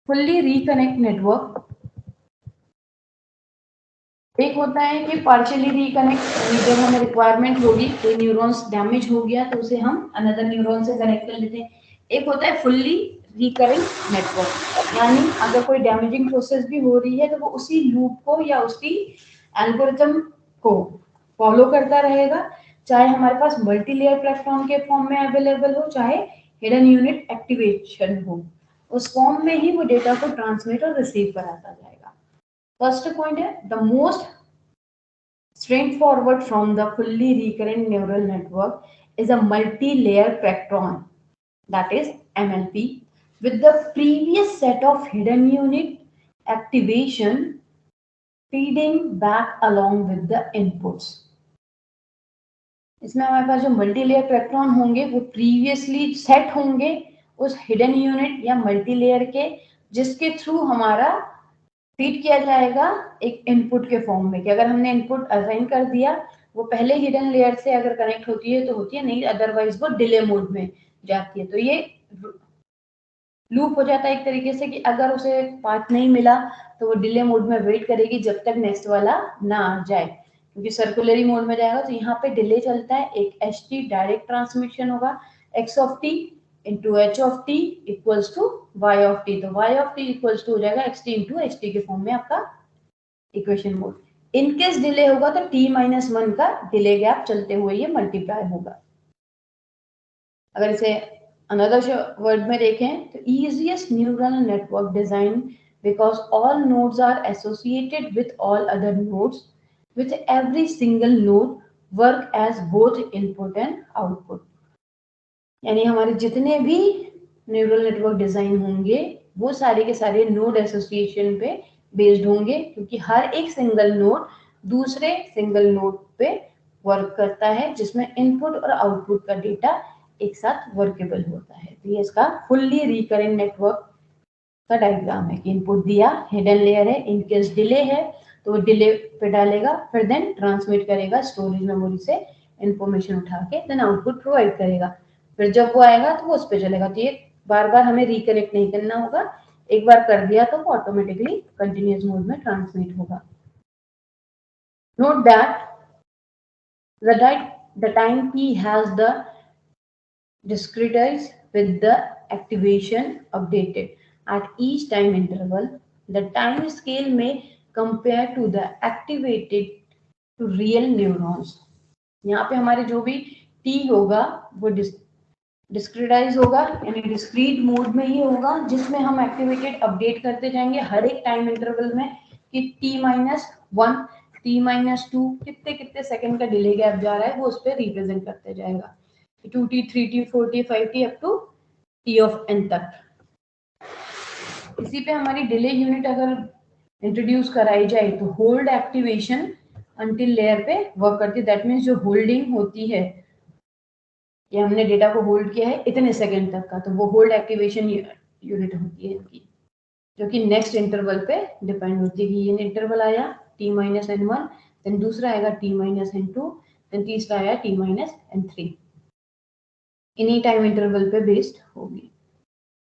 Fully reconnect network, एक होता है कि पार्शियली रिकनेक्ट, जब हमें रिक्वायरमेंट होगी, कोई न्यूरॉन्स डैमेज हो गया तो उसे हम अनदर न्यूरॉन से कनेक्ट कर लेते हैं। एक होता है फुल्ली रिकरेंट नेटवर्क, यानी अगर कोई डैमेजिंग प्रोसेस भी हो रही है तो वो उसी लूप को या उसी एल्गोरिथम को फॉलो करता रहेगा, चाहे हमारे पास मल्टी लेयर प्लेटफॉर्म के फॉर्म में अवेलेबल हो, चाहे हिडन यूनिट एक्टिवेशन हो, उस फॉर्म में ही वो डेटा को ट्रांसमिट और रिसीव कराता जाएगा। फर्स्ट पॉइंट है, the most straightforward from the fully recurrent neural network is a multi-layer plectron, that is MLP, with the previous set of hidden unit activation feeding back along with the inputs. इसमें हमारे पास जो multi layer platform होंगे वो previously set होंगे उस hidden unit या multi layer के, जिसके थ्रू हमारा फीड किया जाएगा एक इनपुट के फॉर्म में, कि अगर हमने इनपुट असाइन कर दिया, वो पहले हिडन लेयर से अगर कनेक्ट होती है तो होती है, नहीं अदरवाइज वो डिले मोड में जाती है। तो ये लूप हो जाता है एक तरीके से, कि अगर उसे पाथ नहीं मिला तो वो डिले मोड में वेट करेगी जब तक नेक्स्ट वाला ना आ जाए, क्योंकि सर्कुलरी मोड में जाएगा तो यहाँ पे डिले चलता है। एक एच टी डायरेक्ट ट्रांसमिशन होगा, X of T into H of T equals to Y of T, तो Y of T equals to हो जाएगा X T into H T के फॉर्म में आपका इक्वेशन मोड। इनकेस डिले होगा तो t-1 का डिले गैप चलते हुए ये मल्टीप्लाई होगा। अगर इसे अनदर वर्ड में देखें तो easiest neural network design because all nodes are associated with all other nodes, with every single node work as both input and output। यानी हमारे जितने भी न्यूरल नेटवर्क डिजाइन होंगे वो सारे के सारे नोड एसोसिएशन पे बेस्ड होंगे, क्योंकि हर एक सिंगल नोड दूसरे सिंगल नोड पे वर्क करता है, जिसमें इनपुट और आउटपुट का डेटा एक साथ वर्केबल होता है। तो ये इसका फुल्ली रिकरेंट नेटवर्क का डायग्राम है, कि इनपुट दिया, हिडन लेयर है, इनकेस डिले है तो वो डिले पे डालेगा, फिर देन ट्रांसमिट करेगा स्टोरेज मेमोरी से इंफॉर्मेशन उठा के, देन आउटपुट प्रोवाइड करेगा, फिर जब वो आएगा तो वो उस पर चलेगा। तो ये बार बार हमें रिकनेक्ट नहीं करना होगा, एक बार कर दिया तो वो ऑटोमेटिकली कंटिन्यूअस मोड में ट्रांसमिट होगा। Note that the time key has the discretized with the activation updated at each time interval. The time scale may compare to the activated to real neurons। यहाँ पे हमारे जो भी t होगा वो डिस्क्रीटाइज होगा, यानी डिस्क्रीट मोड में ही होगा, जिसमें हम एक्टिवेटेड अपडेट करते जाएंगे हर एक टाइम इंटरवल में, कि t-1 t-2 कितने कितने सेकंड का डिले गैप जा रहा है वो उस पर रिप्रेजेंट करते जाएगा, 2t 3t 4t 5t up to t of n तक। इसी पे हमारी डिले यूनिट अगर इंट्रोड्यूस कराई जाए तो होल्ड एक्टिवेशन अंटिल लेयर पे वर्क करती है। दैट मीन्स जो होल्डिंग होती है, कि हमने डेटा को होल्ड किया है इतने सेकंड तक का, तो वो होल्ड एक्टिवेशन यूनिट होती है इनकी, जो कि नेक्स्ट इंटरवल पे डिपेंड होती है, कि ये इंटरवल आया t-n1, देन दूसरा आएगा t-n2, देन तीसरा आया t-n3, इन्हीं टाइम इंटरवल पे बेस्ड होगी।